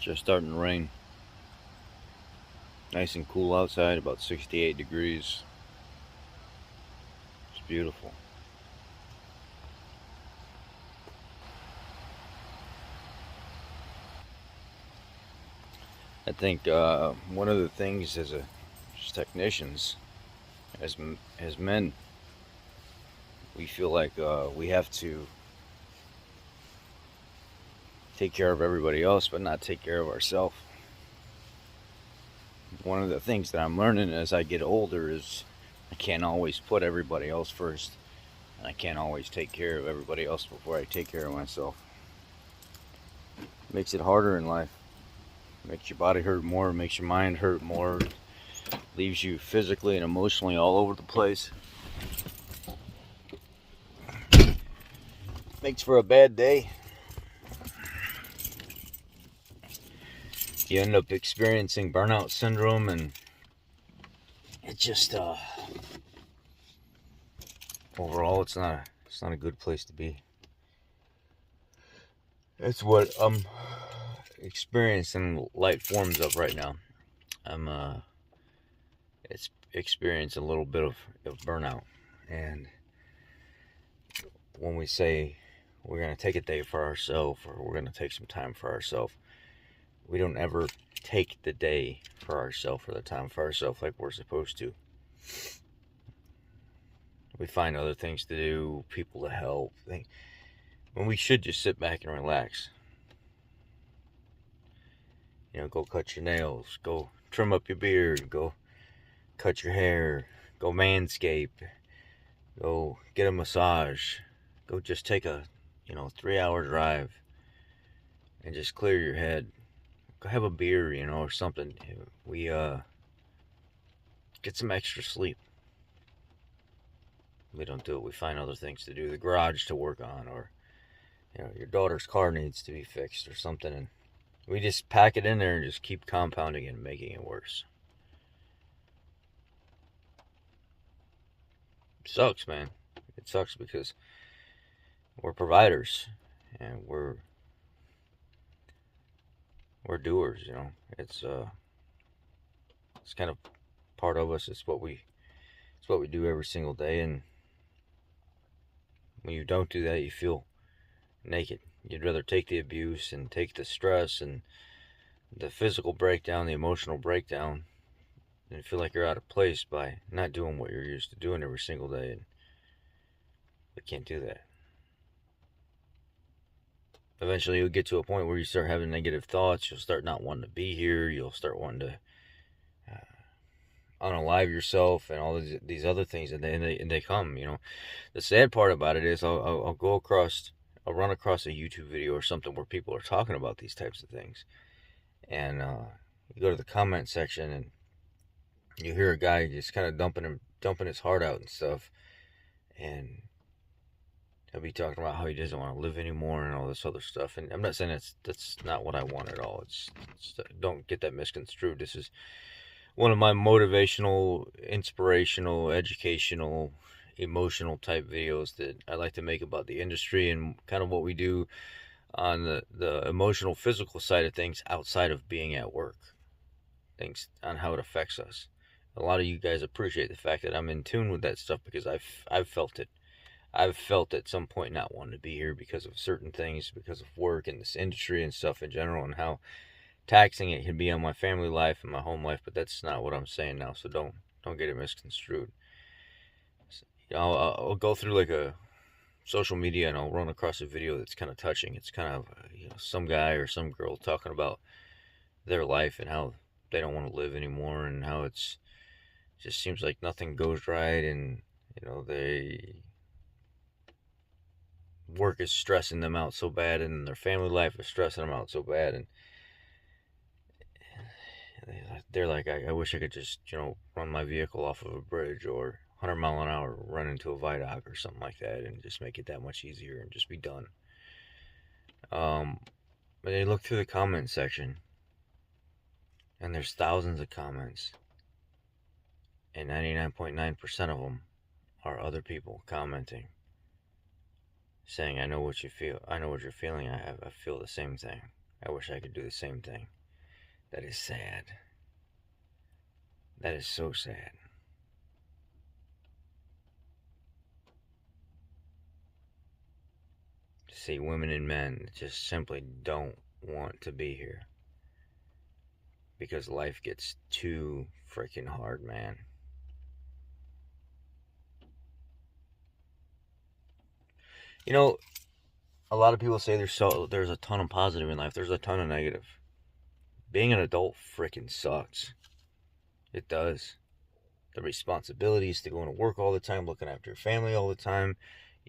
Just starting to rain. Nice and cool outside, about 68 degrees. It's beautiful. I think one of the things as technicians, as men, we feel like we have to take care of everybody else, but not take care of ourselves. One of the things that I'm learning as I get older is I can't always put everybody else first, and I can't always take care of everybody else before I take care of myself. It makes it harder in life. It makes your body hurt more, makes your mind hurt more, leaves you physically and emotionally all over the place. Makes for a bad day. You end up experiencing burnout syndrome, and it just overall it's not a good place to be. That's what I'm experiencing light forms of right now. I'm it's experiencing a little bit of burnout, and when we say we're going to take a day for ourselves or we're going to take some time for ourselves, we don't ever take the day for ourselves or the time for ourselves like we're supposed to. We find other things to do, people to help, when we should just sit back and relax. Go cut your nails, go trim up your beard, go cut your hair, go manscape, go get a massage, go just take a 3-hour drive and just clear your head. Go have a beer, or something. We get some extra sleep. We don't do it. We find other things to do. The garage to work on, or your daughter's car needs to be fixed or something, and we just pack it in there and just keep compounding it and making it worse. It sucks, man. It sucks because we're providers and we're doers. It's kind of part of us. It's what we do every single day, and when you don't do that, you feel naked. You'd rather take the abuse and take the stress and the physical breakdown, the emotional breakdown, and feel like you're out of place by not doing what you're used to doing every single day. And we can't do that. Eventually you'll get to a point where you start having negative thoughts. You'll start not wanting to be here. You'll start wanting to unalive yourself and all these other things, and they come. The sad part about it is I'll run across a YouTube video or something where people are talking about these types of things, and you go to the comment section and you hear a guy just kind of dumping his heart out and stuff, and he'll be talking about how he doesn't want to live anymore and all this other stuff. And I'm not saying that's not what I want at all. It's don't get that misconstrued. This is one of my motivational, inspirational, educational, emotional type videos that I like to make about the industry and kind of what we do on the emotional, physical side of things outside of being at work. Things on how it affects us. A lot of you guys appreciate the fact that I'm in tune with that stuff because I've felt it. I've felt at some point not wanting to be here because of certain things, because of work and this industry and stuff in general, and how taxing it can be on my family life and my home life. But that's not what I'm saying now, so don't get it misconstrued. I'll go through like a social media and I'll run across a video that's kind of touching. It's kind of some guy or some girl talking about their life and how they don't want to live anymore, and how it just seems like nothing goes right, and they work is stressing them out so bad, and their family life is stressing them out so bad, and they're like, I wish I could just run my vehicle off of a bridge or 100 mile an hour run into a viaduct or something like that, and just make it that much easier and just be done. But they look through the comment section, and there's thousands of comments, and 99.9% of them are other people commenting, saying, I know what you feel. I know what you're feeling. I feel the same thing. I wish I could do the same thing. That is sad. That is so sad. To see women and men that just simply don't want to be here. Because life gets too freaking hard, man. You know, a lot of people say there's a ton of positive in life. There's a ton of negative. Being an adult freaking sucks. It does. The responsibilities to going to work all the time, looking after your family all the time.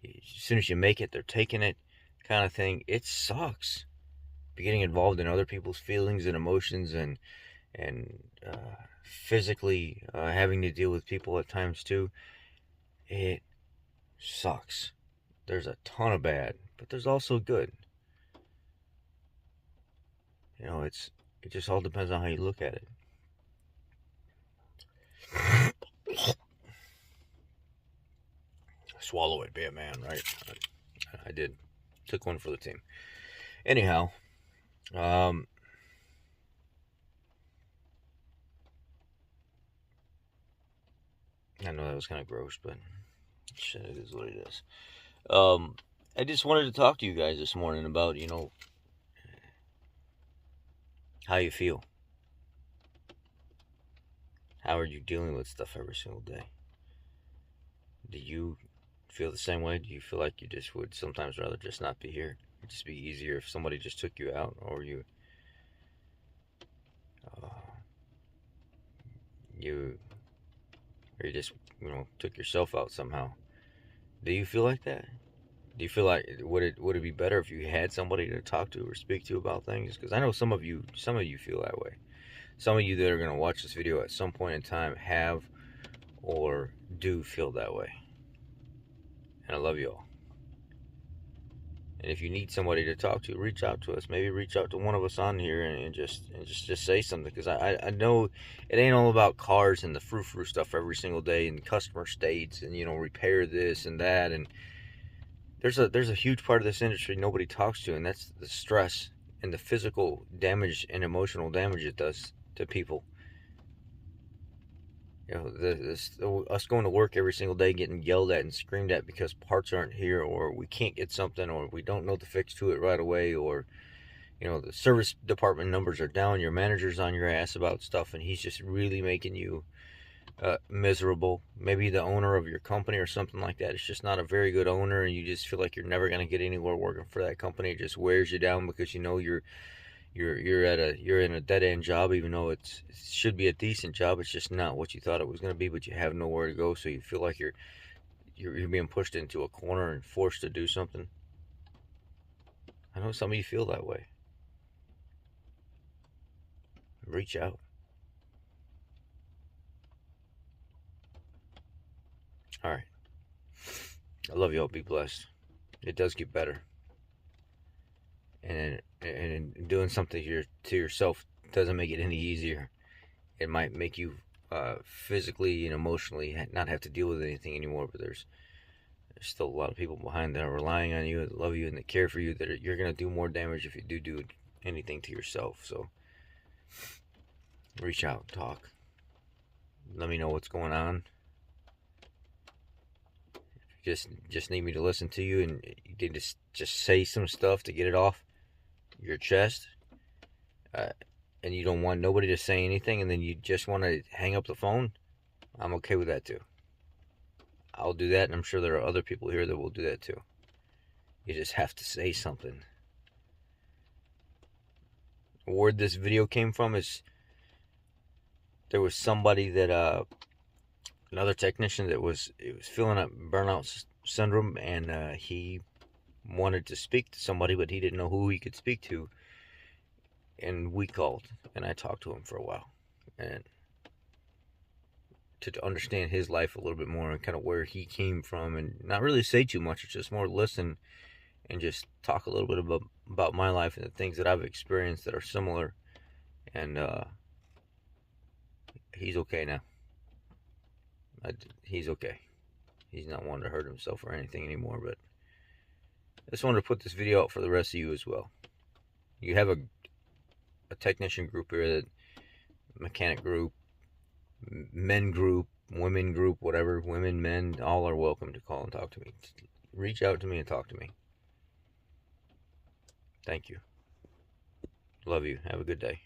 As soon as you make it, they're taking it, kind of thing. It sucks. Be getting involved in other people's feelings and emotions, and physically having to deal with people at times too. It sucks. There's a ton of bad, but there's also good. You know, it just all depends on how you look at it. Swallow it, be a man, right? I did. Took one for the team. Anyhow, I know that was kind of gross, but shit, it is what it is. I just wanted to talk to you guys this morning about, how you feel. How are you dealing with stuff every single day? Do you feel the same way? Do you feel like you just would sometimes rather just not be here? It'd just be easier if somebody just took you out, or you just took yourself out somehow. Do you feel like that? Do you feel like would it be better if you had somebody to talk to or speak to about things? Because I know some of you feel that way. Some of you that are going to watch this video at some point in time have or do feel that way. And I love you all. And if you need somebody to talk to, reach out to us. Maybe reach out to one of us on here and just say something. Because I know it ain't all about cars and the frou-frou stuff every single day and customer states and repair this and that. And there's a huge part of this industry nobody talks to, and that's the stress and the physical damage and emotional damage it does to people. Us going to work every single day getting yelled at and screamed at because parts aren't here, or we can't get something, or we don't know the fix to it right away, or the service department numbers are down, your manager's on your ass about stuff, and he's just really making you miserable. Maybe the owner of your company or something like that is just not a very good owner, and you just feel like you're never going to get anywhere working for that company. It just wears you down because you're in a dead end job, even though it should be a decent job. It's just not what you thought it was going to be, but you have nowhere to go, so you feel like you're being pushed into a corner and forced to do something. I know some of you feel that way. Reach out. All right. I love you all. Be blessed. It does get better. And doing something to yourself doesn't make it any easier. It might make you physically and emotionally not have to deal with anything anymore, but there's still a lot of people behind that are relying on you, that love you, and that care for you, that you're going to do more damage if you do anything to yourself. So reach out, talk. Let me know what's going on. Just need me to listen to you, and you can just say some stuff to get it off your chest, and you don't want nobody to say anything, and then you just want to hang up the phone, I'm okay with that too. I'll do that, and I'm sure there are other people here that will do that too. You just have to say something. Where this video came from is there was somebody that another technician that was feeling up burnout syndrome, and he wanted to speak to somebody, but he didn't know who he could speak to. And we called, and I talked to him for a while, and to understand his life a little bit more and kind of where he came from, and not really say too much. It's just more listen and just talk a little bit about my life and the things that I've experienced that are similar. And he's okay now. He's okay. He's not wanting to hurt himself or anything anymore, but I just wanted to put this video out for the rest of you as well. You have a technician group here, mechanic group, men group, women group, whatever, women, men, all are welcome to call and talk to me. Reach out to me and talk to me. Thank you. Love you. Have a good day.